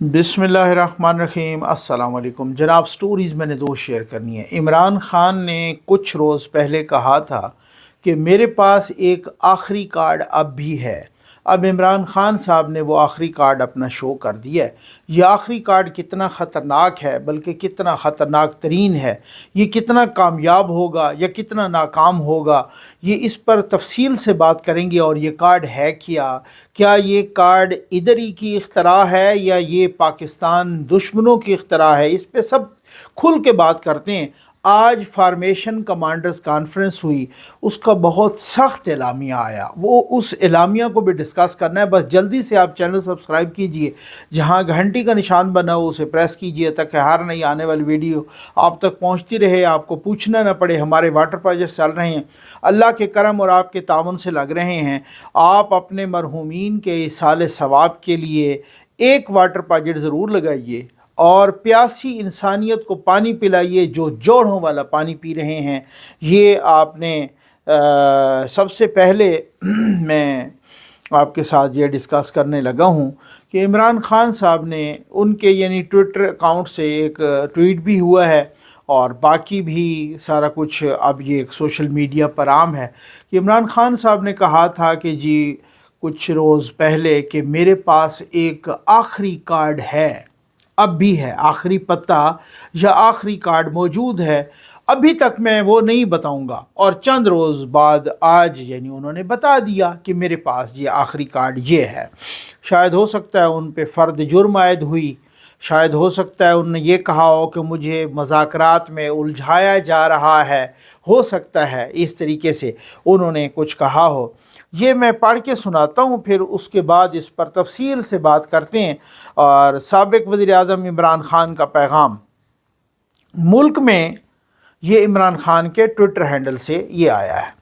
बिस्मिल्लाहिर्रहमानिर्रहीम। अस्सलाम वालेकुम जनाब। स्टोरीज़ मैंने दो शेयर करनी है। इमरान ख़ान ने कुछ रोज़ पहले कहा था कि मेरे पास एक आखिरी कार्ड अब भी है। अब इमरान ख़ान साहब ने वो आखिरी कार्ड अपना शो कर दिया है। ये आखिरी कार्ड कितना ख़तरनाक है, बल्कि कितना ख़तरनाक तरीन है, ये कितना कामयाब होगा या कितना नाकाम होगा, ये इस पर तफसील से बात करेंगे। और ये कार्ड है क्या ये कार्ड इधर ही की इख्तरा है या ये पाकिस्तान दुश्मनों की इख्तरा है, इस पे सब खुल के बात करते हैं। आज फार्मेशन कमांडर्स कॉन्फ्रेंस हुई, उसका बहुत सख्त एलामिया आया, वो उस एलामिया को भी डिस्कस करना है। बस जल्दी से आप चैनल सब्सक्राइब कीजिए, जहां घंटी का निशान बना हो उसे प्रेस कीजिए ताकि हर नई आने वाली वीडियो आप तक पहुंचती रहे, आपको पूछना ना पड़े। हमारे वाटर प्रोजेक्ट चल रहे हैं, अल्लाह के करम और आपके ताउन से लग रहे हैं। आप अपने मरहूमीन के इसाले सवाब के लिए एक वाटर प्रोजेक्ट ज़रूर लगाइए और प्यासी इंसानियत को पानी पिलाइए जो जोड़ों वाला पानी पी रहे हैं। ये आपने सबसे पहले मैं आपके साथ ये डिस्कस करने लगा हूँ कि इमरान ख़ान साहब ने उनके यानी ट्विटर अकाउंट से एक ट्वीट भी हुआ है और बाकी भी सारा कुछ अब ये एक सोशल मीडिया पर आम है कि इमरान ख़ान साहब ने कहा था कि जी कुछ रोज़ पहले कि मेरे पास एक आखिरी कार्ड है, अब भी है, आखिरी पत्ता या आखिरी कार्ड मौजूद है। अभी तक मैं वो नहीं बताऊंगा। और चंद रोज़ बाद आज यानी उन्होंने बता दिया कि मेरे पास ये आखिरी कार्ड ये है। शायद हो सकता है उन पे फ़र्द जुर्म आयद हुई, शायद हो सकता है उन्होंने ये कहा हो कि मुझे मज़ाकरात में उलझाया जा रहा है, हो सकता है इस तरीके से उन्होंने कुछ कहा हो। ये मैं पढ़ के सुनाता हूँ, फिर उसके बाद इस पर तफसील से बात करते हैं। और साबिक़ वज़ीर-ए-आज़म इमरान ख़ान का पैगाम मुल्क में, ये इमरान ख़ान के ट्विटर हैंडल से ये आया है।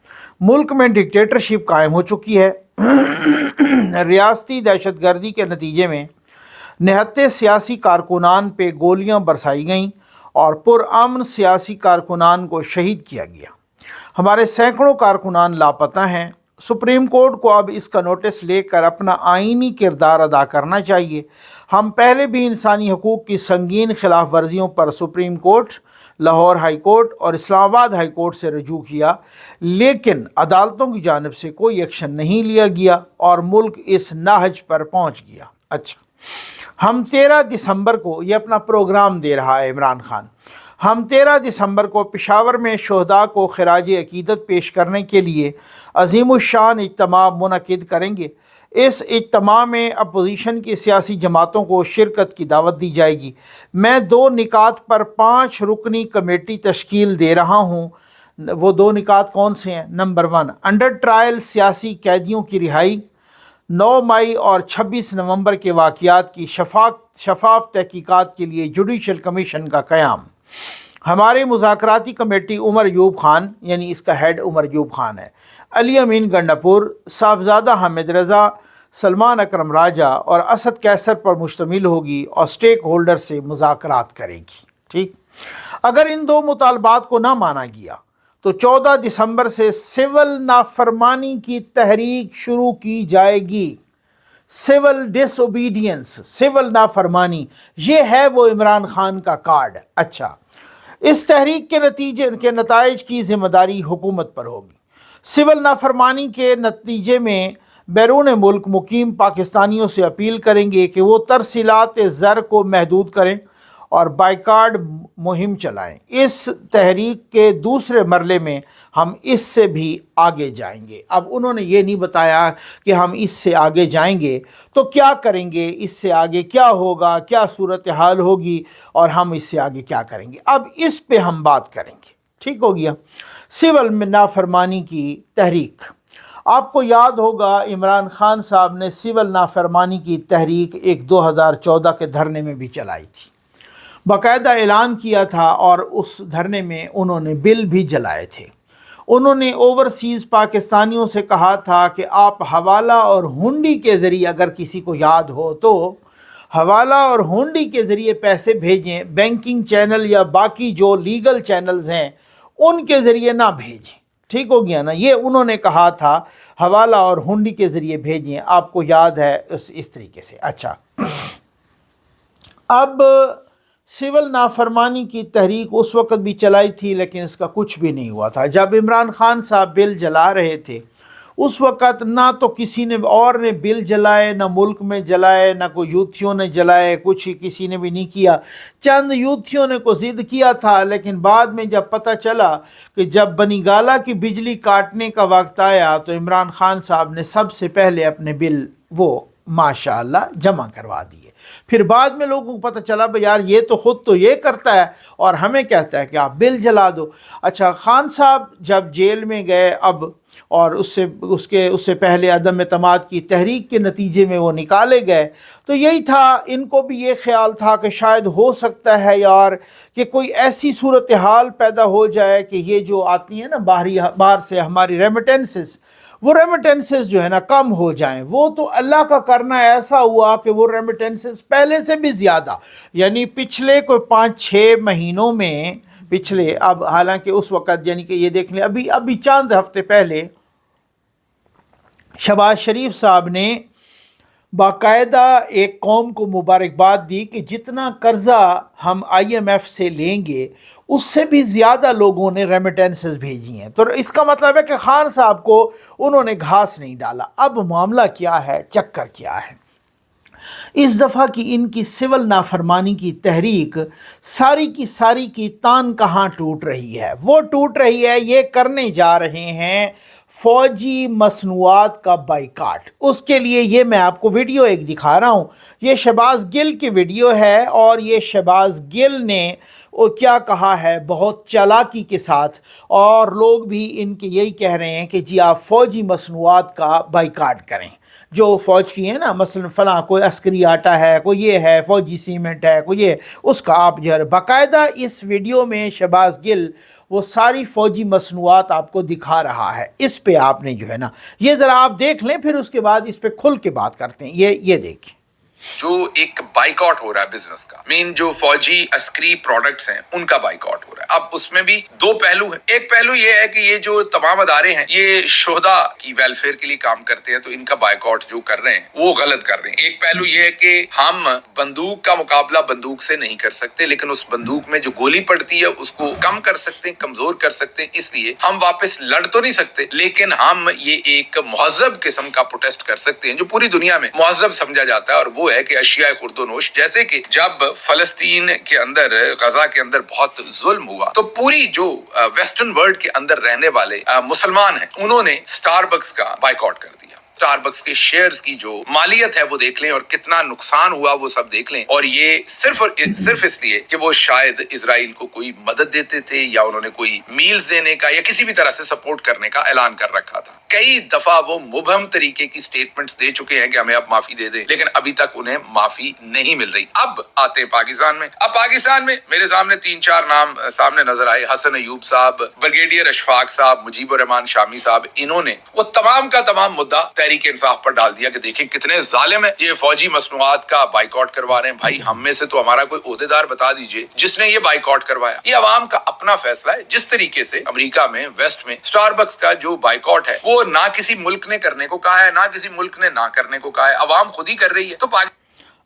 मुल्क में डिक्टेटरशिप कायम हो चुकी है। रियासती दहशतगर्दी के नतीजे में निहत्ते सियासी कारकुनान पे गोलियां बरसाई गईं और पुरअमन सियासी कारकुनान को शहीद किया गया। हमारे सैकड़ों कारकुनान लापता हैं। सुप्रीम कोर्ट को अब इसका नोटिस लेकर अपना आईनी किरदार अदा करना चाहिए। हम पहले भी इंसानी हकूक़ की संगीन खिलाफ वर्जियों पर supreme court, Lahore high court और इस्लामाबाद हाई कोर्ट से रजू किया, लेकिन अदालतों की जानिब से कोई एक्शन नहीं लिया गया और मुल्क इस नाहज पर पहुँच गया। अच्छा, हम 13 दिसंबर को, ये अपना प्रोग्राम दे रहा है इमरान ख़ान, हम 13 दिसंबर को पेशावर में शहदा को खराज अकीदत पेश करने के लिए अज़ीमुश्शान इज्तिमा मुनक़िद करेंगे। इस इज्तिमा में अपोजिशन की सियासी जमातों को शिरकत की दावत दी जाएगी। मैं 2 निकात पर 5 रुकनी कमेटी तश्कील दे रहा हूँ। वो 2 निकात कौन से हैं? नंबर 1, अंडर ट्रायल सियासी कैदियों की रिहाई, 9 मई और 26 नवंबर के वाक़यात की शफाफ तहकीकात के लिए जुडिशल कमीशन का क़याम। हमारी मुज़ाकराती कमेटी उमर अयूब ख़ान, यानी इसका हेड उमर अयूब ख़ान है, अली अमीन गंडापुर, साहबजादा हामिद रज़ा, सलमान अकरम राजा और असद कैसर पर मुश्तमिल होगी और स्टेक होल्डर से मुज़ाकरात करेगी। ठीक, अगर इन 2 मुतालबात को ना माना गया तो 14 दिसंबर से सिविल नाफरमानी की तहरीक शुरू की जाएगी। सिविल डिसओबीडियंस, सिविल नाफरमानी, ये है वो इमरान ख़ान का कार्ड। अच्छा, इस तहरीक के नतीजे के नताइज की ज़िम्मेदारी हुकूमत पर होगी। सिविल नाफरमानी के नतीजे में बैरून मुल्क मुकीम पाकिस्तानियों से अपील करेंगे कि वो तरसीलात ज़र को महदूद करें और बाइकाट मुहिम चलाएं। इस तहरीक के दूसरे मरले में हम इससे भी आगे जाएंगे। अब उन्होंने ये नहीं बताया कि हम इससे आगे जाएंगे तो क्या करेंगे, इससे आगे क्या होगा, क्या सूरत हाल होगी और हम इससे आगे क्या करेंगे। अब इस पे हम बात करेंगे। ठीक हो गया। सिविल में नाफरमानी की तहरीक, आपको याद होगा इमरान ख़ान साहब ने सिविल नाफरमानी की तहरीक एक 2014 के धरने में भी चलाई थी, बाकायदा ऐलान किया था और उस धरने में उन्होंने बिल भी जलाए थे। उन्होंने ओवरसीज़ पाकिस्तानियों से कहा था कि आप हवाला और हुंडी के ज़रिए, अगर किसी को याद हो तो हवाला और हुंडी के ज़रिए पैसे भेजें, बैंकिंग चैनल या बाकी जो लीगल चैनल्स हैं उनके ज़रिए ना भेजें। ठीक हो गया ना, ये उन्होंने कहा था हवाला और हुंडी के ज़रिए भेजें, आपको याद है इस तरीके से। अच्छा, अब सिविल नाफरमानी की तहरीक उस वक़्त भी चलाई थी, लेकिन इसका कुछ भी नहीं हुआ था। जब इमरान खान साहब बिल जला रहे थे उस वक़्त ना तो किसी ने और ने बिल जलाए, ना मुल्क में जलाए, ना कोई यूथियों ने जलाए, कुछ किसी ने भी नहीं किया। चंद यूथियों ने को ज़िद किया था, लेकिन बाद में जब पता चला कि जब बनीगाला की बिजली काटने का वक्त आया तो इमरान खान साहब ने सबसे पहले अपने बिल वो माशाअल्लाह जमा करवा दिए। फिर बाद में लोगों को पता चला भाई यार ये तो ख़ुद तो ये करता है और हमें कहता है कि आप बिल जला दो। अच्छा, खान साहब जब जेल में गए अब, और उससे पहले अदम एतमाद की तहरीक के नतीजे में वो निकाले गए, तो यही था, इनको भी ये ख्याल था कि शायद हो सकता है यार कि कोई ऐसी सूरत हाल पैदा हो जाए कि ये जो आती है ना बाहर से हमारी रेमिटेंसेस, वो रेमिटेंसेस जो है ना कम हो जाएं। वो तो अल्लाह का करना ऐसा हुआ कि वो रेमिटेंसेस पहले से भी ज़्यादा, यानी पिछले कोई 5-6 महीनों में पिछले, अब हालांकि उस वक़्त यानी कि ये देख लें अभी चंद हफ्ते पहले शहबाज शरीफ साहब ने बाकायदा एक कौम को मुबारकबाद दी कि जितना कर्जा हम IMF से लेंगे उससे भी ज़्यादा लोगों ने रेमिटेंसेस भेजी हैं। तो इसका मतलब है कि खान साहब को उन्होंने घास नहीं डाला। अब मामला क्या है, चक्कर क्या है, इस दफ़ा की इनकी सिविल नाफरमानी की तहरीक सारी की तान कहाँ टूट रही है? वो टूट रही है, ये करने जा रहे हैं फ़ौजी मसनूआत का बाइकाट। उसके लिए ये मैं आपको वीडियो एक दिखा रहा हूँ, ये शहबाज गिल की वीडियो है, और ये शहबाज गिल ने वो क्या कहा है बहुत चालाकी के साथ, और लोग भी इनके यही कह रहे हैं कि जी आप फ़ौजी मसनूआत का बाइकाट करें। जो फ़ौज की है ना, मसलन फ़लाँ कोई अस्करी आटा है, कोई ये है, फ़ौजी सीमेंट है, कोई ये, उसका आप जो है बाकायदा इस वीडियो में शहबाज गिल वो सारी फ़ौजी मसनूआत आपको दिखा रहा है। इस पे आपने जो है ना ये ज़रा आप देख लें, फिर उसके बाद इस पे खुल के बात करते हैं। ये देखिए, जो एक बाइकआउट हो रहा है बिजनेस का, मेन जो फौजी अस्करी प्रोडक्ट्स हैं उनका बाइकआउट हो रहा है। अब उसमें भी दो पहलू हैं। एक पहलू ये है कि ये जो तमाम अदारे हैं ये शोहदा की वेलफेयर के लिए काम करते हैं, तो इनका बाइकआउट जो कर रहे हैं वो गलत कर रहे हैं। एक पहलू ये है कि हम बंदूक का मुकाबला बंदूक से नहीं कर सकते, लेकिन उस बंदूक में जो गोली पड़ती है उसको कम कर सकते हैं, कमजोर कर सकते हैं। इसलिए हम वापस लड़ तो नहीं सकते, लेकिन हम ये एक मुहज़्ज़ब किस्म का प्रोटेस्ट कर सकते हैं जो पूरी दुनिया में मुहज़्ज़ब समझा जाता है, और वो है कि अशिया खुर्दोनोश। जैसे कि जब फलस्तीन के अंदर, गजा के अंदर बहुत जुल्म हुआ, तो पूरी जो वेस्टर्न वर्ल्ड के अंदर रहने वाले मुसलमान हैं उन्होंने स्टारबक्स का बाइकआउट कर दिया। स्टारबक्स के शेयर्स की जो मालियत है वो देख लें और कितना नुकसान हुआ वो सब देख लें। और ये सिर्फ इसलिए कि वो शायद इजराइल को कोई मदद देते थे या उन्होंने कोई मील्स देने का या किसी भी तरह से सपोर्ट करने का ऐलान कर रखा था। कई दफा वो मुबहम तरीके की स्टेटमेंट्स दे चुके हैं कि हमें अब माफी दे दें, लेकिन अभी तक उन्हें माफी नहीं मिल रही। अब आते हैं पाकिस्तान में। अब पाकिस्तान में मेरे सामने 3-4 नाम सामने नजर आए। हसन अयूब साहब, ब्रिगेडियर अशफाक साहब, मुजीबुर रहमान शामी साहब, इन्होंने वो तमाम का तमाम मुद्दा तहरीक इंसाफ पर डाल दिया कि देखिए कितने जालिम है, ये फौजी मसनूआत का बाइकआउट करवा रहे हैं। भाई हम में से तो हमारा कोई ओहदेदार बता दीजिए जिसने ये बाइकआउट करवाया। ये अवाम का अपना फैसला है। जिस तरीके से अमेरिका में, वेस्ट में स्टारबक्स का जो बाइकआउट है वो ना किसी मुल्क ने करने को कहा है, ना किसी मुल्क ने ना करने को कहा है, अवाम खुद ही कर रही है। तो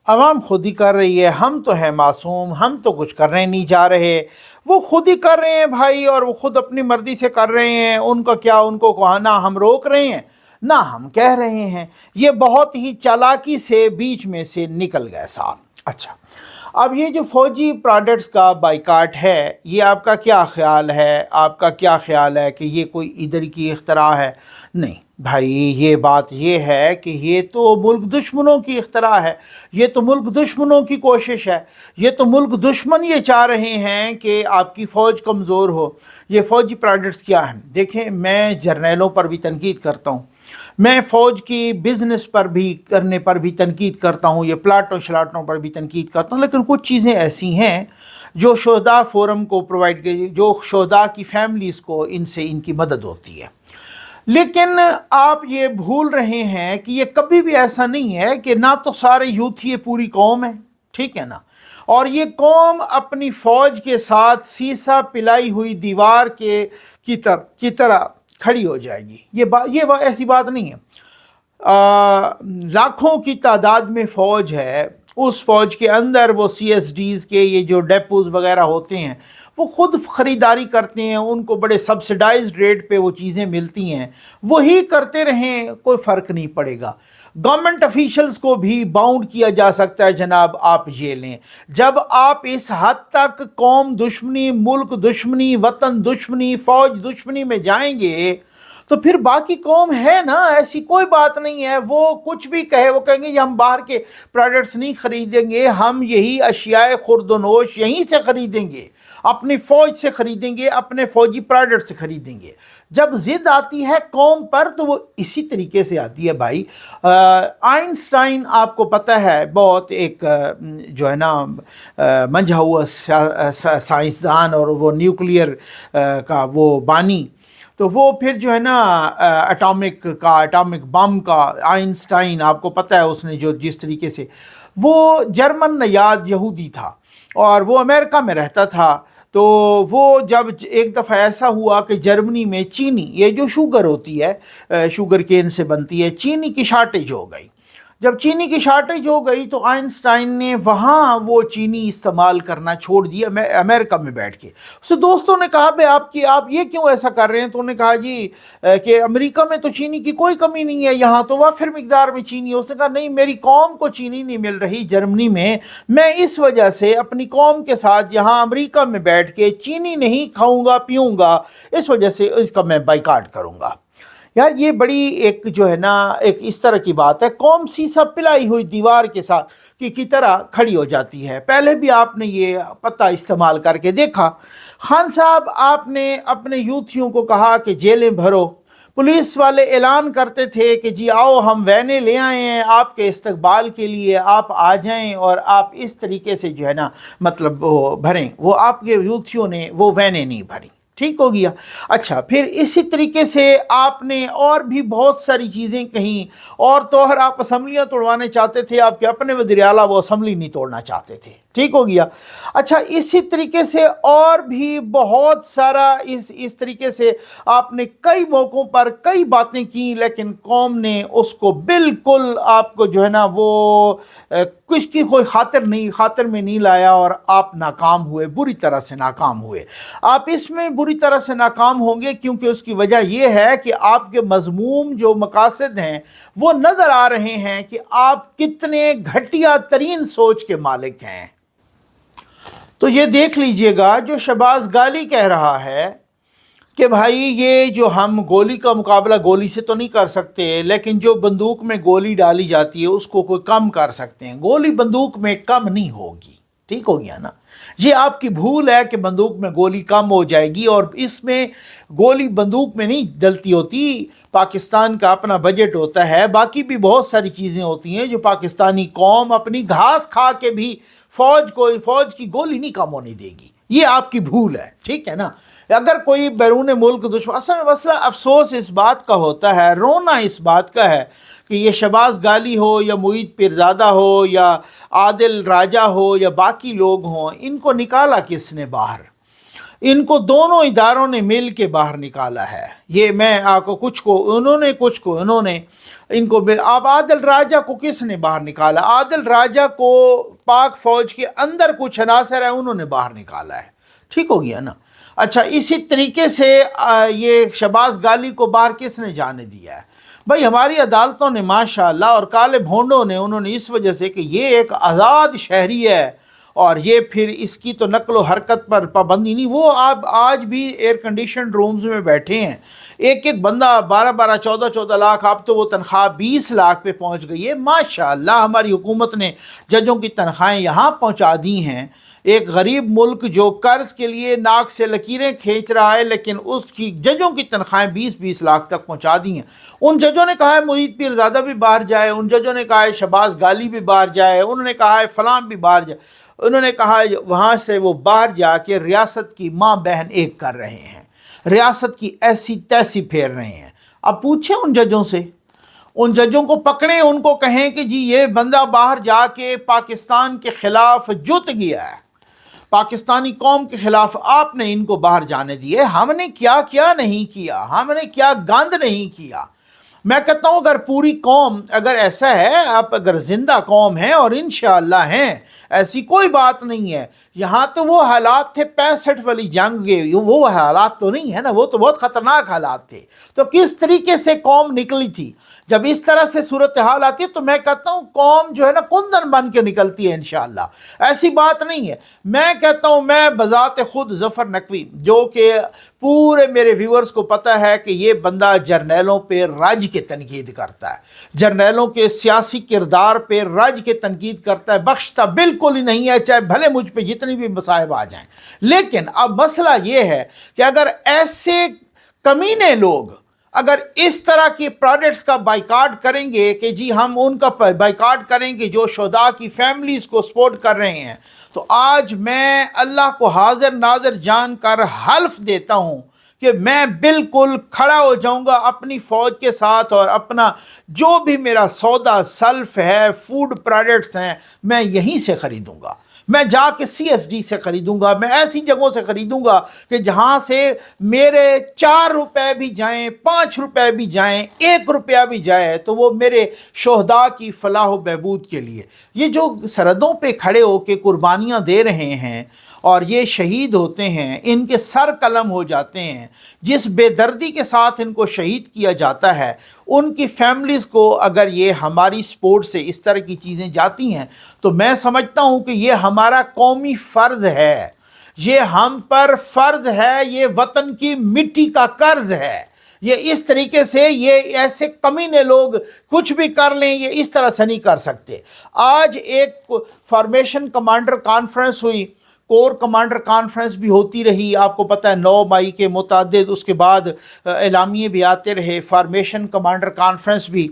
अवाम खुद ही कर रही है। हम तो हैं मासूम, हम तो कुछ करने नहीं जा रहे, वो खुद ही कर रहे हैं भाई, और वो खुद अपनी मर्जी से कर रहे हैं। उनका क्या, उनको कहा ना हम रोक रहे हैं ना हम कह रहे हैं। ये बहुत ही चालाकी से बीच में से निकल गए साहब। अच्छा, अब ये जो फ़ौजी प्रोडक्ट्स का बाइकाट है, ये आपका क्या ख्याल है? आपका क्या ख्याल है कि ये कोई इधर की इख्तरा है? नहीं भाई, ये बात ये है कि ये तो मुल्क दुश्मनों की इख्तरा है, ये तो मुल्क दुश्मनों की कोशिश है। ये तो मुल्क दुश्मन ये चाह रहे हैं कि आपकी फ़ौज कमज़ोर हो। ये फ़ौजी प्रोडक्ट्स क्या हैं? देखें, मैं जर्नैलों पर भी तनकीद करता हूँ, मैं फ़ौज की बिज़नेस पर भी करने पर भी तनकीद करता हूँ, ये प्लाटों शलाटों पर भी तनकीद करता हूँ, लेकिन कुछ चीज़ें ऐसी हैं जो शोहदा फोरम को प्रोवाइड की, जो शोहदा की फैमिलीज़ को इनसे इनकी मदद होती है। लेकिन आप ये भूल रहे हैं कि ये कभी भी ऐसा नहीं है कि ना तो सारे यूथ ये पूरी कौम है, ठीक है ना, और ये कौम अपनी फ़ौज के साथ सीसा पिलाई हुई दीवार की तरह खड़ी हो जाएगी। ये ऐसी बात नहीं है। लाखों की तादाद में फ़ौज है, उस फ़ौज के अंदर वो CSDs के ये जो डेपोज वगैरह होते हैं वो खुद ख़रीदारी करते हैं, उनको बड़े सब्सिडाइज्ड रेट पे वो चीज़ें मिलती हैं, वही करते रहें, कोई फ़र्क नहीं पड़ेगा। गवर्नमेंट ऑफिशियल्स को भी बाउंड किया जा सकता है जनाब, आप ये लें। जब आप इस हद तक कौम दुश्मनी, मुल्क दुश्मनी, वतन दुश्मनी, फ़ौज दुश्मनी में जाएंगे तो फिर बाकी कौम है ना, ऐसी कोई बात नहीं है। वो कुछ भी कहे, वो कहेंगे कि हम बाहर के प्रोडक्ट्स नहीं खरीदेंगे, हम यही अशियाए खुर्दनोश यहीं से खरीदेंगे, अपनी फ़ौज से खरीदेंगे, अपने फ़ौजी प्रोडक्ट से खरीदेंगे। जब ज़िद आती है कौम पर तो वो इसी तरीके से आती है भाई। आइंस्टाइन आपको पता है बहुत एक जो है ना मंझा हुआ साइंसदान और वो न्यूक्लियर का वो बानी, तो वो फिर जो है ना एटॉमिक बम का आइंस्टाइन, आपको पता है उसने जो जिस तरीके से, वो जर्मन नयाद यहूदी था और वो अमेरिका में रहता था। तो वो जब एक दफ़ा ऐसा हुआ कि जर्मनी में चीनी, ये जो शुगर होती है, शुगर केन से बनती है, चीनी की शार्टेज हो गई। जब चीनी की शार्टेज हो गई तो आइंस्टाइन ने वहाँ वो चीनी इस्तेमाल करना छोड़ दिया अमेरिका में बैठ के। उससे दोस्तों ने कहा भाई आप ये क्यों ऐसा कर रहे हैं? तो उन्होंने कहा जी कि अमेरिका में तो चीनी की कोई कमी नहीं है, यहाँ तो वाफिर मिकदार में चीनी है। उसने कहा नहीं, मेरी कौम को चीनी नहीं मिल रही जर्मनी में, मैं इस वजह से अपनी कौम के साथ यहाँ अमेरिका में बैठ के चीनी नहीं खाऊंगा पीऊँगा, इस वजह से इसका मैं बाइकाट करूँगा। यार ये बड़ी एक जो है ना एक इस तरह की बात है, कौम सीसा पिलाई हुई दीवार के साथ की तरह खड़ी हो जाती है। पहले भी आपने ये पता इस्तेमाल करके देखा। खान साहब, आपने अपने यूथियों को कहा कि जेलें भरो, पुलिस वाले ऐलान करते थे कि जी आओ हम वैनें ले आए हैं आपके इस्तकबाल के लिए, आप आ जाएं और आप इस तरीके से जो है ना मतलब वो भरें। वो आपके यूथियों ने वो वैनें नहीं भरी, ठीक हो गया। अच्छा, फिर इसी तरीके से आपने और भी बहुत सारी चीज़ें कहीं, और तो और आप असम्बलियाँ तोड़वाने चाहते थे, आपके अपने वज़ीर आला वो असम्बली नहीं तोड़ना चाहते थे, ठीक हो गया। अच्छा, इसी तरीके से और भी बहुत सारा इस तरीके से आपने कई मौक़ों पर कई बातें की, लेकिन कौम ने उसको बिल्कुल आपको जो है ना वो कुछ की कोई खातिर में नहीं लाया और आप नाकाम हुए, बुरी तरह से नाकाम हुए। आप इसमें बुरी तरह से नाकाम होंगे क्योंकि उसकी वजह यह है कि आपके मज़मूम जो मकासद हैं वो नज़र आ रहे हैं कि आप कितने घटिया तरीन सोच के मालिक हैं। तो ये देख लीजिएगा, जो शहबाज गाली कह रहा है कि भाई ये जो हम गोली का मुकाबला गोली से तो नहीं कर सकते, लेकिन जो बंदूक में गोली डाली जाती है उसको कोई कम कर सकते हैं, गोली बंदूक में कम नहीं होगी, ठीक हो गया ना। ये आपकी भूल है कि बंदूक में गोली कम हो जाएगी, और इसमें गोली बंदूक में नहीं डलती होती, पाकिस्तान का अपना बजट होता है, बाकी भी बहुत सारी चीज़ें होती हैं जो पाकिस्तानी कौम अपनी घास खा के भी फौज की गोली नहीं कम होने देगी। ये आपकी भूल है, ठीक है ना। अगर कोई बैरून मुल्क दुश्मन, असल में मसला अफसोस इस बात का होता है, रोना इस बात का है कि ये शहबाज गाली हो या मुईद पीरजादा हो या आदिल राजा हो या बाकी लोग हों, इनको निकाला किसने बाहर? इनको दोनों इदारों ने मिल के बाहर निकाला है। ये मैं आपको कुछ को उन्होंने इनको, अब आदिल राजा को किसने बाहर निकाला? आदिल राजा को पाक फौज के अंदर कुछ अनासर है उन्होंने बाहर निकाला है, ठीक हो गया ना। अच्छा, इसी तरीके से ये शहबाज गाली को बाहर किसने जाने दिया है? भाई हमारी अदालतों ने माशाअल्लाह, और काले भोंडों ने, उन्होंने इस वजह से कि ये एक आज़ाद शहरी है और ये फिर इसकी तो नकलो हरकत पर पाबंदी नहीं, वो आप आज भी एयर कंडीशन रूम्स में बैठे हैं, एक बंदा 12-12, 14-14 लाख, अब तो वो तनख्वाह 20 लाख पे पहुंच गई है। माशाअल्लाह हमारी हुकूमत ने जजों की तनख्वाहें यहाँ पहुँचा दी हैं। एक गरीब मुल्क जो कर्ज के लिए नाक से लकीरें खींच रहा है, लेकिन उसकी जजों की तनख्वाहें 20-20 लाख तक पहुंचा दी हैं। उन जजों ने कहा है मुईद पीरजादा भी बाहर जाए, उन जजों ने कहा है शहबाज गाली भी बाहर जाए, उन्होंने कहा है फलां भी बाहर जाए, उन्होंने कहा है वहाँ से वो बाहर जाके रियासत की माँ बहन एक कर रहे हैं, रियासत की ऐसी तैसी फेर रहे हैं। अब पूछें उन जजों से, उन जजों को पकड़ें, उनको कहें कि जी ये बंदा बाहर जाके पाकिस्तान के खिलाफ जुट गया है, पाकिस्तानी कौम के खिलाफ आपने इनको बाहर जाने दिए, हमने क्या क्या नहीं किया, हमने क्या गंद नहीं किया। मैं कहता हूँ अगर पूरी कौम, अगर ऐसा है, आप अगर जिंदा कौम हैं और इंशाअल्लाह हैं, ऐसी कोई बात नहीं है। यहाँ तो वो हालात थे 65 वाली जंग के, वो हालात तो नहीं है ना, वो तो बहुत ख़तरनाक हालात थे। तो किस तरीके से कौम निकली थी, जब इस तरह से सूरत हाल आती है तो मैं कहता हूँ कौम जो है ना कुंदन बन के निकलती है इंशाअल्लाह, ऐसी बात नहीं है। मैं कहता हूँ, मैं बजात खुद ज़फ़र नकवी, जो कि पूरे मेरे व्यूअर्स को पता है कि ये बंदा जर्नैलों पे रज के तनकीद करता है, जर्नैलों के सियासी किरदार पे रज के तनकीद करता है, बख्शता बिल्कुल ही नहीं है, चाहे भले मुझ पे जितनी भी मसाइब आ जाएं। लेकिन अब मसला ये है कि अगर ऐसे कमीने लोग अगर इस तरह के प्रोडक्ट्स का बाइकाट करेंगे कि जी हम उनका बाइकाट करेंगे जो शुहदा की फैमिलीज़ को सपोर्ट कर रहे हैं, तो आज मैं अल्लाह को हाजिर नाज़र जान कर हल्फ देता हूँ कि मैं बिल्कुल खड़ा हो जाऊंगा अपनी फ़ौज के साथ, और अपना जो भी मेरा सौदा सल्फ है, फूड प्रोडक्ट्स हैं, मैं यहीं से ख़रीदूँगा। मैं जाके CSD से ख़रीदूँगा, मैं ऐसी जगहों से ख़रीदूँगा कि जहाँ से मेरे 4 रुपए भी जाएँ, 5 रुपए भी जाएँ, 1 रुपया भी जाए, तो वो मेरे शोहदा की फलाह व बहबूद के लिए। ये जो सरहदों पे खड़े होकर कुर्बानियाँ दे रहे हैं और ये शहीद होते हैं, इनके सर कलम हो जाते हैं, जिस बेदर्दी के साथ इनको शहीद किया जाता है, उनकी फैमिलीज़ को अगर ये हमारी सपोर्ट से इस तरह की चीज़ें जाती हैं, तो मैं समझता हूँ कि ये हमारा कौमी फ़र्ज़ है, ये हम पर फ़र्ज़ है, ये वतन की मिट्टी का कर्ज़ है। ये इस तरीके से, ये ऐसे कमीने लोग कुछ भी कर लें, ये इस तरह से नहीं कर सकते। आज एक फॉर्मेशन कमांडर कॉन्फ्रेंस हुई, कोर कमांडर कॉन्फ्रेंस भी होती रही, आपको पता है 9 मई के मुतादिद, उसके बाद एलामिये भी आते रहे, फॉर्मेशन कमांडर कॉन्फ्रेंस भी।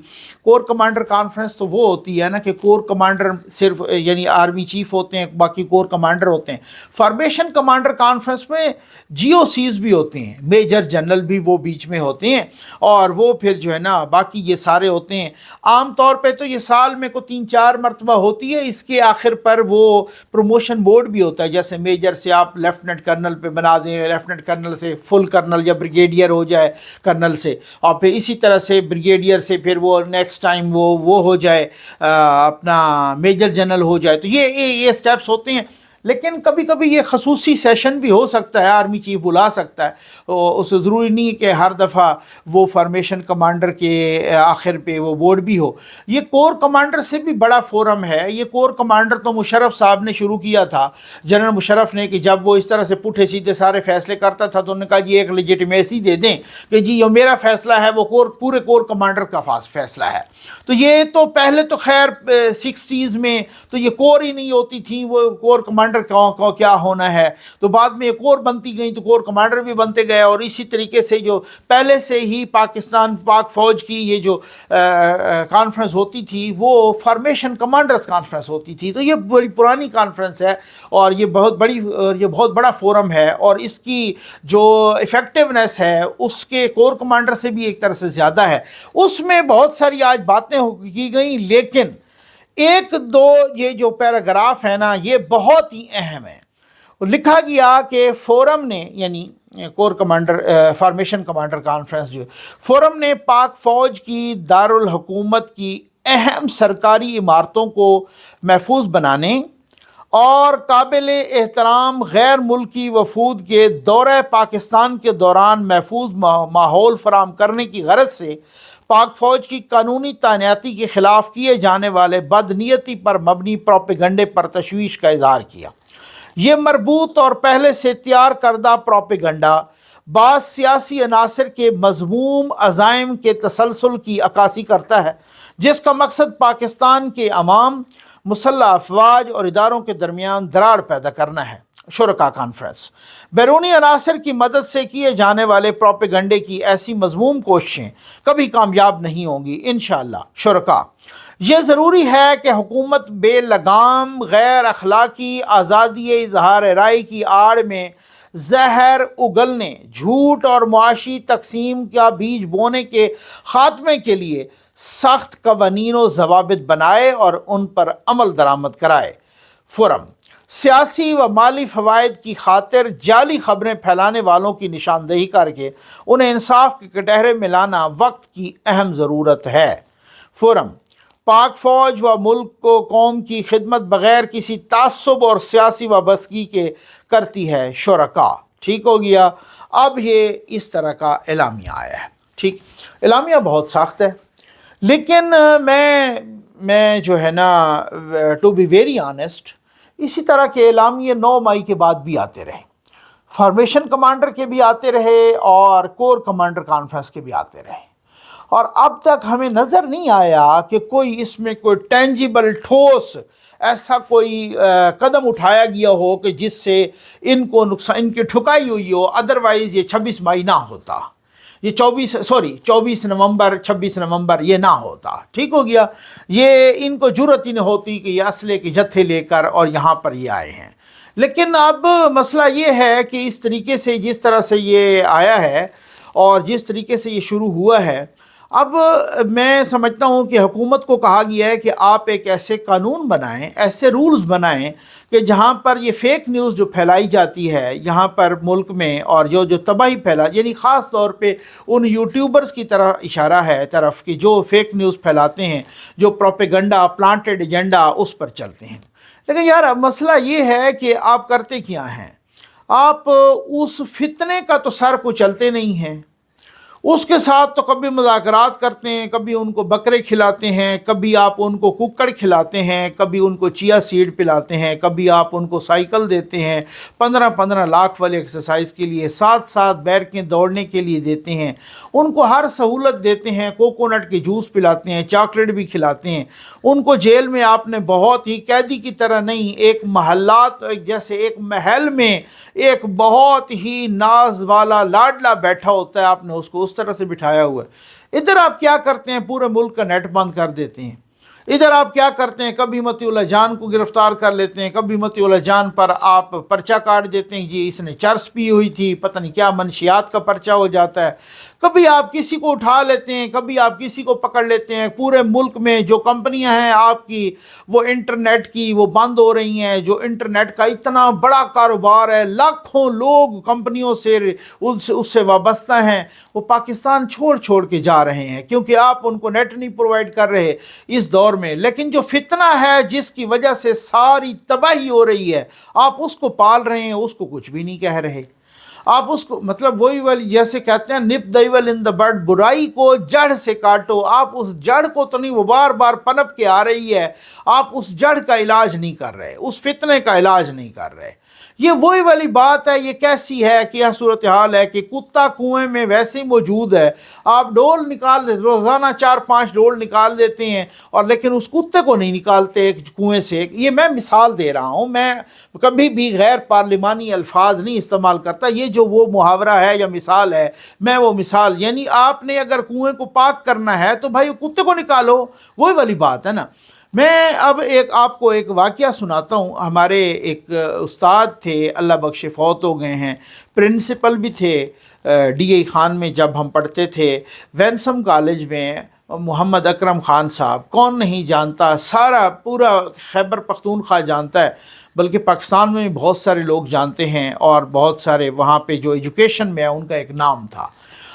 कोर कमांडर कॉन्फ्रेंस तो वो होती है ना कि कोर कमांडर सिर्फ यानी आर्मी चीफ होते हैं, बाकी कोर कमांडर होते हैं। फॉर्मेशन कमांडर कॉन्फ्रेंस में GOCs भी होते हैं, मेजर जनरल भी वो बीच में होते हैं, और वो फिर जो है ना बाकी ये सारे होते हैं। आम तौर पे तो ये साल में को 3-4 मरतबा होती है, इसके आखिर पर वो प्रमोशन बोर्ड भी होता है, जैसे मेजर से आप लेफ्टिनेंट कर्नल पे बना दें, लेफ्टिनेंट कर्नल से फुल कर्नल या ब्रिगेडियर हो जाए कर्नल से, और फिर इसी तरह से ब्रिगेडियर से फिर वो नेक्स्ट टाइम वो हो जाए अपना मेजर जनरल हो जाए। तो ये स्टेप्स होते हैं। लेकिन कभी कभी ये खसूसी सेशन भी हो सकता है, आर्मी चीफ बुला सकता है, उस ज़रूरी नहीं कि हर दफ़ा वो फॉर्मेशन कमांडर के आखिर पे वो बोर्ड भी हो। ये कोर कमांडर से भी बड़ा फोरम है। ये कोर कमांडर तो मुशर्रफ साहब ने शुरू किया था, जनरल मुशर्रफ ने, कि जब वो इस तरह से पुठे सीधे सारे फैसले करता था तो उन्होंने कहा जी एक लेजिटिमेसी दे दें कि जी ये मेरा फैसला है, वो पूरे कोर कमांडर का फैसला है। तो ये तो पहले तो खैर 60s में तो ये कोर ही नहीं होती थी, वो कोर कमांडर को क्या होना है, तो बाद में एक और बनती गई तो कोर कमांडर भी बनते गए। और इसी तरीके से जो पहले से ही पाक फौज की ये जो कॉन्फ्रेंस होती थी वो फॉर्मेशन कमांडर्स कॉन्फ्रेंस होती थी। तो ये बड़ी पुरानी कॉन्फ्रेंस है और ये बहुत बड़ा फोरम है, और इसकी जो इफ़ेक्टिवनेस है उसके कोर कमांडर से भी एक तरह से ज़्यादा है। उसमें बहुत सारी आज बातें की गई, लेकिन एक दो ये जो पैराग्राफ है ना ये बहुत ही अहम है। लिखा गया कि फोरम ने, यानी core commander formation commander conference जो फोरम ने पाक फ़ौज की दारुल हुकूमत की अहम सरकारी इमारतों को महफूज बनाने और काबिल एहतराम गैर मुल्की वफूद के दौरे पाकिस्तान के दौरान महफूज माहौल फराहम करने की गरज से पाक फ़ौज की कानूनी तैनाती के ख़िलाफ़ किए जाने वाले बदनीयती पर मबनी प्रोपेगंडे पर तशवीश का इज़हार किया। ये मरबूत और पहले से तैयार करदा प्रोपेगंडा बाज़ सियासी अनासर के मज़मूम अज़ाइम के तसलसल की अक्कासी करता है, जिसका मकसद पाकिस्तान के अवाम, मुसल्लह अफवाज और इदारों के दरमियान दरार पैदा करना है। शुरका कॉन्फ्रेंस बैरूनी अनासर की मदद से किए जाने वाले प्रोपेगंडे की ऐसी मज़मूम कोशिशें कभी कामयाब नहीं होंगी इंशाअल्लाह। शुरका, यह ज़रूरी है कि हुकूमत बेलगाम गैर अखलाकी आज़ादी इजहार राय की आड़ में जहर उगलने, झूठ और मुआशी तकसीम का बीज बोने के ख़ात्मे के लिए सख्त कवानीन व ज़वाबित बनाए और उन पर अमल दरामद कराए। फोरम सियासी व माली फ़वाइद की खातिर जाली खबरें फैलाने वालों की निशानदेही करके उन्हें इंसाफ के कटहरे में लाना वक्त की अहम ज़रूरत है। फोरम, पाक फ़ौज व मुल्क को कौम की खिदमत बग़ैर किसी तासुब और सियासी वाबस्तगी के करती है शुरका। ठीक हो गया। अब ये इस तरह का एलामिया आया है। ठीक, एलामिया बहुत सख्त है, लेकिन मैं जो है ना, टू बी वेरी ऑनेस्ट, इसी तरह के एलामिये 9 मई के बाद भी आते रहे, फॉर्मेशन कमांडर के भी आते रहे और कोर कमांडर कॉन्फ्रेंस के भी आते रहे, और अब तक हमें नज़र नहीं आया कि कोई इसमें कोई टेंजिबल ठोस ऐसा कोई कदम उठाया गया हो कि जिससे इनको नुकसान, इनकी ठुकाई हुई हो। अदरवाइज़ ये 26 मई ना होता, ये 24 नवंबर 26 नवंबर ये ना होता। ठीक हो गया। ये इनको जुर्रत ही नहीं होती कि ये असले के जत्थे लेकर और यहाँ पर ये आए हैं। लेकिन अब मसला ये है कि इस तरीके से, जिस तरह से ये आया है और जिस तरीके से ये शुरू हुआ है, अब मैं समझता हूँ कि हुकूमत को कहा गया है कि आप एक ऐसे कानून बनाएं, ऐसे रूल्स बनाएं कि जहाँ पर ये फ़ेक न्यूज़ जो फैलाई जाती है यहाँ पर मुल्क में, और जो तबाही फैला, यानी ख़ास तौर पे उन यूट्यूबर्स की तरह इशारा है तरफ कि जो फ़ेक न्यूज़ फैलाते हैं, जो प्रोपेगेंडा, प्लांटेड एजेंडा उस पर चलते हैं। लेकिन यार अब मसला ये है कि आप करते क्या हैं, आप उस फितने का तो सर को चलते नहीं हैं, उसके साथ तो कभी मुज़ाकरात करते हैं, कभी उनको बकरे खिलाते हैं, कभी आप उनको कुक्कड़ खिलाते हैं, कभी उनको चिया सीड पिलाते हैं, कभी आप उनको साइकिल देते हैं 15-15 लाख वाले एक्सरसाइज के लिए, 7-7 बैरकें दौड़ने के लिए देते हैं, उनको हर सहूलत देते हैं, कोकोनट के जूस पिलाते हैं, चॉकलेट भी खिलाते हैं। उनको जेल में आपने बहुत ही कैदी की तरह नहीं, एक महल्लात जैसे एक महल में एक बहुत ही नाज वाला लाडला बैठा होता है, आपने उसको उस तरह से बिठाया हुआ है। इधर आप क्या करते हैं, पूरे मुल्क का नेट बंद कर देते हैं। इधर आप क्या करते हैं, कभी मतीउल्लाह जान को गिरफ्तार कर लेते हैं, कभी मतीउल्लाह जान पर आप पर्चा काट देते हैं, जी इसने चर्स पी हुई थी, पता नहीं क्या मनशियात का पर्चा हो जाता है। कभी आप किसी को उठा लेते हैं, कभी आप किसी को पकड़ लेते हैं। पूरे मुल्क में जो कंपनियां हैं आपकी, वो इंटरनेट की, वो बंद हो रही हैं। जो इंटरनेट का इतना बड़ा कारोबार है, लाखों लोग कंपनियों से उससे वाबस्ता हैं, वो पाकिस्तान छोड़ के जा रहे हैं क्योंकि आप उनको नेट नहीं प्रोवाइड कर रहे इस दौर में। लेकिन जो फितना है जिसकी वजह से सारी तबाही हो रही है, आप उसको पाल रहे हैं, उसको कुछ भी नहीं कह रहे। आप उसको, मतलब वही वाली जैसे कहते हैं निप दैवल इन द बड, बुराई को जड़ से काटो। आप उस जड़ को तो नहीं, वो बार बार पनप के आ रही है, आप उस जड़ का इलाज नहीं कर रहे, उस फितने का इलाज नहीं कर रहे। ये वही वाली बात है। ये कैसी है कि यह सूरत हाल है कि कुत्ता कुएं में वैसे ही मौजूद है। आप डोल निकाल, रोज़ाना 4-5 डोल निकाल देते हैं, और लेकिन उस कुत्ते को नहीं निकालते कुएं से। ये मैं मिसाल दे रहा हूँ, मैं कभी भी गैर पार्लिमानी अल्फाज नहीं इस्तेमाल करता। ये जो वो मुहावरा है या मिसाल है, मैं वो मिसाल, यानी आपने अगर कुएं को पाक करना है तो भाई कुत्ते को निकालो, वही वाली बात है ना। मैं अब आपको एक वाक़या सुनाता हूँ। हमारे एक उस्ताद थे, अल्लाह बख्शे, फौत हो गए हैं, प्रिंसिपल भी थे DI खान में जब हम पढ़ते थे, वैनसम कॉलेज में, मोहम्मद अकरम ख़ान साहब। कौन नहीं जानता, सारा पूरा खैबर पख्तूनख्वा जानता है, बल्कि पाकिस्तान में भी बहुत सारे लोग जानते हैं, और बहुत सारे वहाँ पे जो एजुकेशन में है उनका एक नाम था।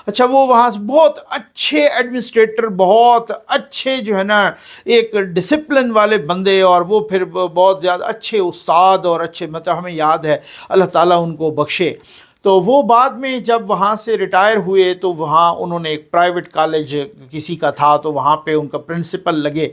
अच्छा, वो वहाँ से बहुत अच्छे एडमिनिस्ट्रेटर, बहुत अच्छे जो है ना एक डिसिप्लिन वाले बंदे, और वो फिर बहुत ज़्यादा अच्छे उस्ताद और अच्छे, मतलब हमें याद है, अल्लाह ताला उनको बख्शे। तो वो बाद में जब वहाँ से रिटायर हुए तो वहाँ उन्होंने एक प्राइवेट कॉलेज किसी का था, तो वहाँ पे उनका प्रिंसिपल लगे।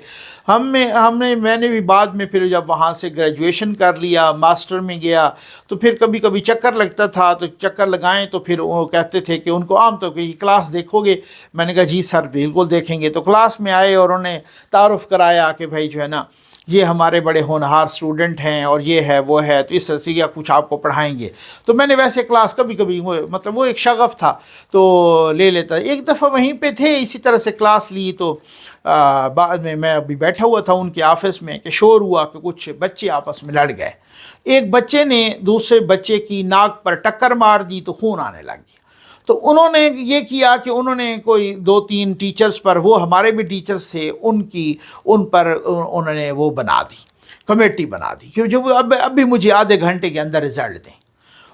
मैंने भी बाद में फिर जब वहाँ से ग्रेजुएशन कर लिया, मास्टर में गया, तो फिर कभी कभी चक्कर लगता था, तो चक्कर लगाएं तो फिर वो कहते थे कि उनको आम तो कि क्लास देखोगे। मैंने कहा जी सर बिल्कुल देखेंगे। तो क्लास में आए और उन्होंने तारुफ़ कराया कि भाई जो है ना ये हमारे बड़े होनहार स्टूडेंट हैं, और ये है वो है, तो इस तरह से या कुछ आपको पढ़ाएंगे। तो मैंने वैसे क्लास कभी कभी मतलब वो एक शगफ़ था तो ले लेता। एक दफ़ा वहीं पे थे, इसी तरह से क्लास ली, तो बाद में मैं अभी बैठा हुआ था उनके ऑफिस में कि शोर हुआ कि कुछ बच्चे आपस में लड़ गए। एक बच्चे ने दूसरे बच्चे की नाक पर टक्कर मार दी तो खून आने लग गया। तो उन्होंने ये किया कि उन्होंने कोई 2-3 टीचर्स पर, वो हमारे भी टीचर्स थे, उन पर उन्होंने वो बना दी कमेटी बना दी कि जो अब भी मुझे आधे घंटे के अंदर रिजल्ट दें।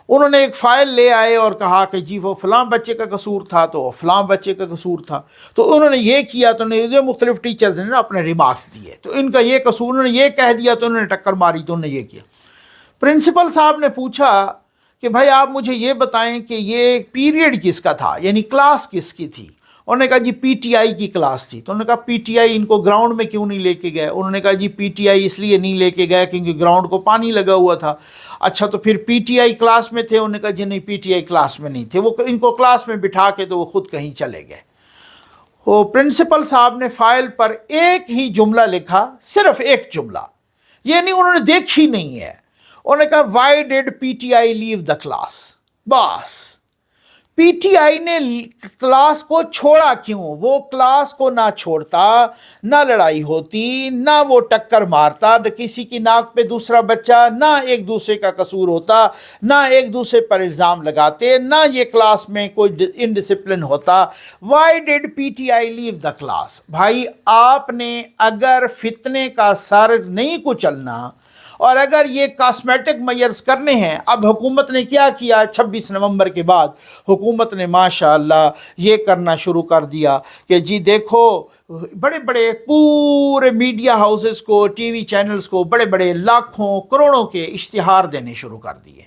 उन्होंने एक फ़ाइल ले आए और कहा कि जी वो फ़लाँ बच्चे का कसूर था तो फ़लाँ बच्चे का कसूर था, तो उन्होंने ये किया तो उन्होंने मुख्तलिफ़ टीचर्स ने ना अपने रिमार्क्स दिए, तो इनका ये कसूर, उन्होंने ये कह दिया तो उन्होंने टक्कर मारी तो उन्होंने ये किया। प्रिंसिपल साहब ने पूछा कि भाई आप मुझे ये बताएं कि ये पीरियड किसका था, यानी क्लास किसकी थी। उन्होंने कहा जी पीटीआई की क्लास थी। तो उन्होंने कहा पीटीआई इनको ग्राउंड में क्यों नहीं लेके गए। उन्होंने कहा जी पीटीआई इसलिए नहीं लेके गए क्योंकि ग्राउंड को पानी लगा हुआ था। अच्छा तो फिर पीटीआई क्लास में थे। उन्होंने कहा जी नहीं पीटीआई क्लास में नहीं थे, वो इनको क्लास में बिठा के तो वो खुद कहीं चले गए। वो प्रिंसिपल साहब ने फाइल पर एक ही जुमला लिखा, सिर्फ एक जुमला, ये नहीं उन्होंने देखी नहीं है। उन्होंने कहा why did PTI leave the class. बस पीटीआई ने क्लास को छोड़ा क्यों। वो क्लास को ना छोड़ता, ना लड़ाई होती, ना वो टक्कर मारता, न किसी की नाक पे दूसरा बच्चा, ना एक दूसरे का कसूर होता, ना एक दूसरे पर इल्ज़ाम लगाते, ना ये क्लास में कोई इनडिसिप्लिन होता। Why did PTI leave the class. भाई आपने अगर फितने का सर नहीं कुचलना और अगर ये कॉस्मेटिक मेजर्स करने हैं, अब हुकूमत ने क्या किया, 26 नवंबर के बाद हुकूमत ने माशाअल्लाह ये करना शुरू कर दिया कि जी देखो बड़े बड़े पूरे मीडिया हाउसेस को, टीवी चैनल्स को बड़े बड़े लाखों करोड़ों के इश्तिहार देने शुरू कर दिए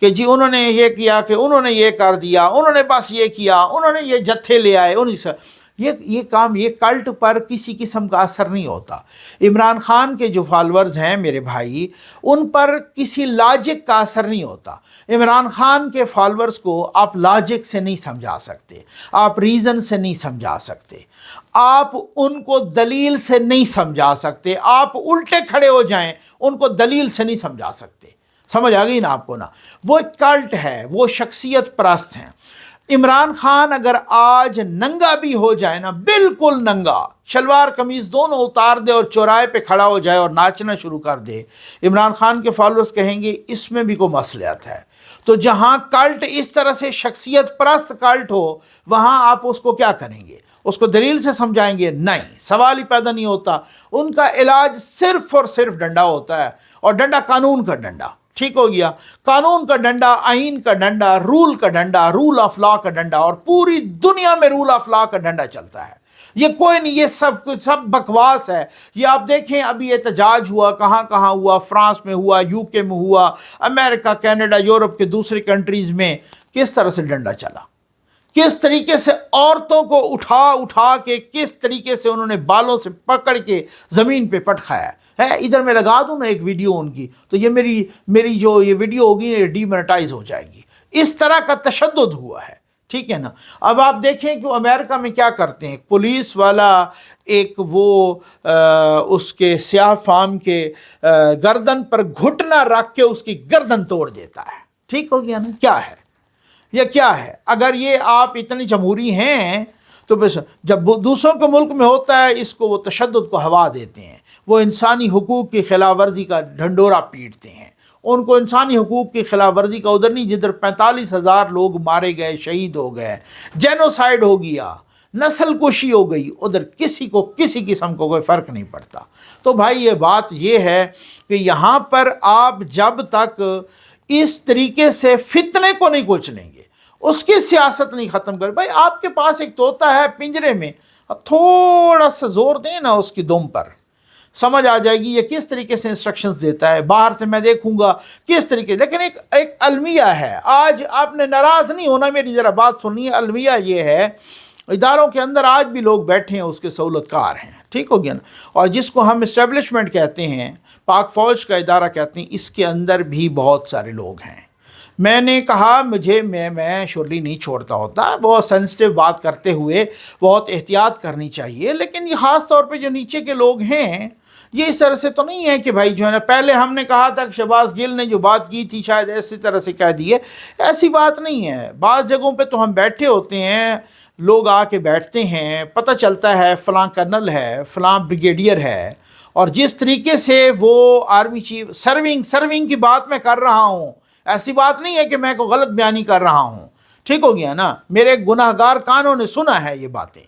कि जी उन्होंने ये किया, कि उन्होंने ये कर दिया, उन्होंने बस ये किया, उन्होंने ये जत्थे ले आए, उन्हीं से ये काम, ये कल्ट पर किसी किस्म का असर नहीं होता। इमरान खान के जो फॉलोअर्स हैं मेरे भाई, उन पर किसी लॉजिक का असर नहीं होता। इमरान खान के फॉलोअर्स को आप लॉजिक से नहीं समझा सकते, आप रीज़न से नहीं समझा सकते, आप उनको दलील से नहीं समझा सकते, आप उल्टे खड़े हो जाएं उनको दलील से नहीं समझा सकते। समझ आ गई ना आपको ना। वो एक कल्ट है, वो शख्सियत परस्त हैं। इमरान खान अगर आज नंगा भी हो जाए ना, बिल्कुल नंगा, शलवार कमीज दोनों उतार दे और चौराहे पे खड़ा हो जाए और नाचना शुरू कर दे, इमरान खान के फॉलोअर्स कहेंगे इसमें भी कोई मसलियत है। तो जहां कल्ट इस तरह से शख्सियत परस्त कल्ट हो, वहां आप उसको क्या करेंगे, उसको दलील से समझाएंगे? नहीं, सवाल ही पैदा नहीं होता। उनका इलाज सिर्फ और सिर्फ डंडा होता है, और डंडा कानून का डंडा। ठीक हो गया, कानून का डंडा, आइन का डंडा, रूल का डंडा, रूल ऑफ लॉ का डंडा, और पूरी दुनिया में रूल ऑफ लॉ का डंडा चलता है। ये कोई नहीं, ये सब बकवास है। ये आप देखें अभी एहतजाज हुआ, कहाँ कहाँ हुआ, फ्रांस में हुआ, यूके में हुआ, अमेरिका, कनाडा, यूरोप के दूसरे कंट्रीज में किस तरह से डंडा चला, किस तरीके से औरतों को उठा उठा के, किस तरीके से उन्होंने बालों से पकड़ के ज़मीन पे पट खाया है। इधर मैं लगा दूं ना एक वीडियो उनकी, तो ये मेरी जो ये वीडियो होगी ये डीमोनेटाइज हो जाएगी। इस तरह का तशद्दुद हुआ है, ठीक है ना। अब आप देखें कि अमेरिका में क्या करते हैं, पुलिस वाला एक वो उसके स्याह फार्म के गर्दन पर घुटना रख के उसकी गर्दन तोड़ देता है। ठीक हो गया ना। क्या है ये, क्या है? अगर ये आप इतने जमहूरी हैं तो बस, जब दूसरों के मुल्क में होता है इसको वो तशद्दुद को हवा देते हैं, वो इंसानी हुकूक की खिलाफ वर्जी का ढंडोरा पीटते हैं। उनको इंसानी हुकूक की खिलाफ वर्जी का उधर नहीं, जिधर 45,000 लोग मारे गए, शहीद हो गए, जेनोसाइड हो गया, नस्ल कुशी हो गई, उधर किसी को किसी किस्म को कोई फ़र्क नहीं पड़ता। तो भाई ये बात ये है कि यहाँ पर आप जब तक इस तरीके से फितने को नहीं कुचलेंगे, उसकी सियासत नहीं ख़त्म कर। भाई आपके पास एक तोता है पिंजरे में, थोड़ा सा जोर दें ना उसकी दुम पर, समझ आ जाएगी ये किस तरीके से इंस्ट्रक्शंस देता है। बाहर से मैं देखूंगा किस तरीके, लेकिन एक अलमिया है। आज आपने नाराज़ नहीं होना, मेरी ज़रा बात सुनिए। अलमिया ये है, इदारों के अंदर आज भी लोग बैठे हैं, उसके सहूलतकार हैं। ठीक हो गया ना। और जिसको हम इस्टेब्लिशमेंट कहते हैं, पाक फ़ौज का इदारा कहते हैं, इसके अंदर भी बहुत सारे लोग हैं। मैंने कहा मैं शुरली नहीं छोड़ता होता, बहुत सेंसिटिव बात करते हुए बहुत एहतियात करनी चाहिए, लेकिन ये ख़ास तौर पे जो नीचे के लोग हैं ये इस तरह से तो नहीं है कि भाई जो है ना, पहले हमने कहा था कि शहबाज गिल ने जो बात की थी शायद ऐसी तरह से कह दी है, ऐसी बात नहीं है। बाज़ जगहों पे तो हम बैठे होते हैं, लोग आके बैठते हैं, पता चलता है फ़लाँ कर्नल है, फ़लाँ ब्रिगेडियर है, और जिस तरीके से वो आर्मी चीफ सर्विंग की बात मैं कर रहा हूँ, ऐसी बात नहीं है कि मैं को गलत बयानी कर रहा हूँ। ठीक हो गया ना। मेरे गुनाहगार कानों ने सुना है ये बातें,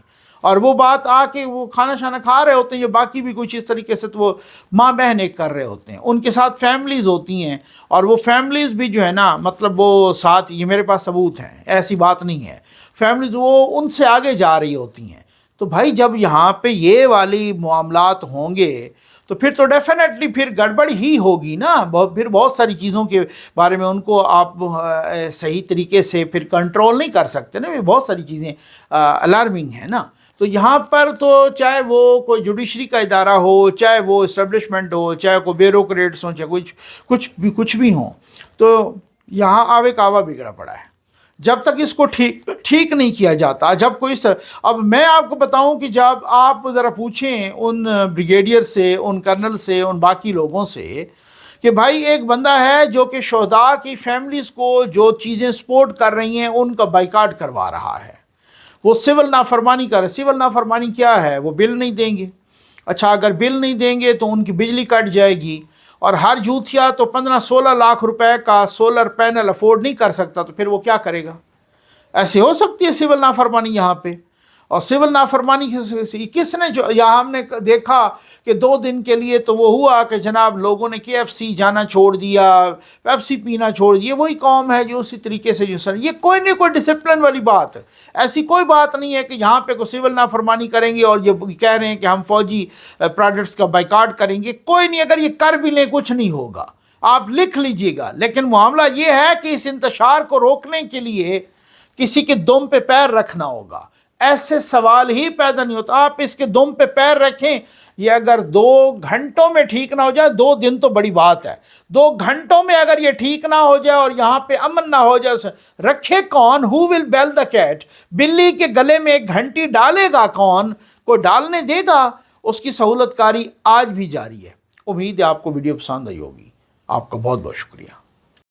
اور وہ بات آ کے وہ کھانا شانا کھا رہے ہوتے ہیں یا باقی بھی کچھ اس طریقے سے، تو وہ ماں بہن ایک کر رہے ہوتے ہیں، ان کے ساتھ فیملیز ہوتی ہیں، اور وہ فیملیز بھی جو ہے نا مطلب وہ ساتھ، یہ میرے پاس ثبوت ہیں، ایسی بات نہیں ہے، فیملیز وہ ان سے آگے جا رہی ہوتی ہیں۔ تو بھائی جب یہاں پہ یہ والی معاملات ہوں گے تو پھر تو ڈیفینیٹلی پھر گڑبڑ ہی ہوگی نا، پھر بہت ساری چیزوں کے بارے میں ان کو آپ صحیح طریقے سے پھر کنٹرول نہیں کر سکتے نا، بہت ساری چیزیں الارمنگ ہیں نا۔ تو یہاں پر تو چاہے وہ کوئی جوڈیشری کا ادارہ ہو، چاہے وہ اسٹیبلشمنٹ ہو، چاہے کوئی بیوروکریٹس ہوں، چاہے کچھ بھی ہوں، تو یہاں آوے کعوہ بگڑا پڑا ہے۔ جب تک اس کو ٹھیک نہیں کیا جاتا، جب کوئی اب میں آپ کو بتاؤں کہ جب آپ ذرا پوچھیں ان بریگیڈیئر سے، ان کرنل سے، ان باقی لوگوں سے کہ بھائی ایک بندہ ہے جو کہ شہداء کی فیملیز کو جو چیزیں سپورٹ کر رہی ہیں ان کا بائیکاٹ کروا رہا ہے، وہ سول نافرمانی کر رہے۔ سول نافرمانی کیا ہے؟ وہ بل نہیں دیں گے۔ اچھا اگر بل نہیں دیں گے تو ان کی بجلی کٹ جائے گی، اور ہر جوتیا تو 15-16 لاکھ روپے کا سولر پینل افورڈ نہیں کر سکتا، تو پھر وہ کیا کرے گا؟ ایسے ہو سکتی ہے سول نافرمانی یہاں پہ؟ اور سول نافرمانی کس نے جو یہاں ہم نے دیکھا کہ 2 دن کے لیے تو وہ ہوا کہ جناب لوگوں نے KFC جانا چھوڑ دیا، پیپسی پینا چھوڑ دیا، وہی قوم ہے جو اسی طریقے سے جو یہ کوئی نہیں، کوئی ڈسپلن والی بات، ایسی کوئی بات نہیں ہے کہ یہاں پہ کوئی سول نافرمانی کریں گے اور یہ کہہ رہے ہیں کہ ہم فوجی پروڈکٹس کا بائیکاٹ کریں گے، کوئی نہیں، اگر یہ کر بھی لیں کچھ نہیں ہوگا، آپ لکھ لیجئے گا۔ لیکن معاملہ یہ ہے کہ اس انتشار کو روکنے کے لیے کسی کے دم پہ پیر رکھنا ہوگا، ایسے سوال ہی پیدا نہیں ہوتا۔ آپ اس کے دم پہ پیر رکھیں، یہ اگر 2 گھنٹوں میں ٹھیک نہ ہو جائے، 2 دن تو بڑی بات ہے، 2 گھنٹوں میں اگر یہ ٹھیک نہ ہو جائے اور یہاں پہ امن نہ ہو جائے، رکھے کون؟ ہو ول بیل دا کیٹ؟ بلی کے گلے میں ایک گھنٹی ڈالے گا کون؟ کوئی ڈالنے دے گا؟ اس کی سہولت کاری آج بھی جاری ہے۔ امید ہے آپ کو ویڈیو پسند آئی ہوگی۔ آپ کا بہت بہت شکریہ۔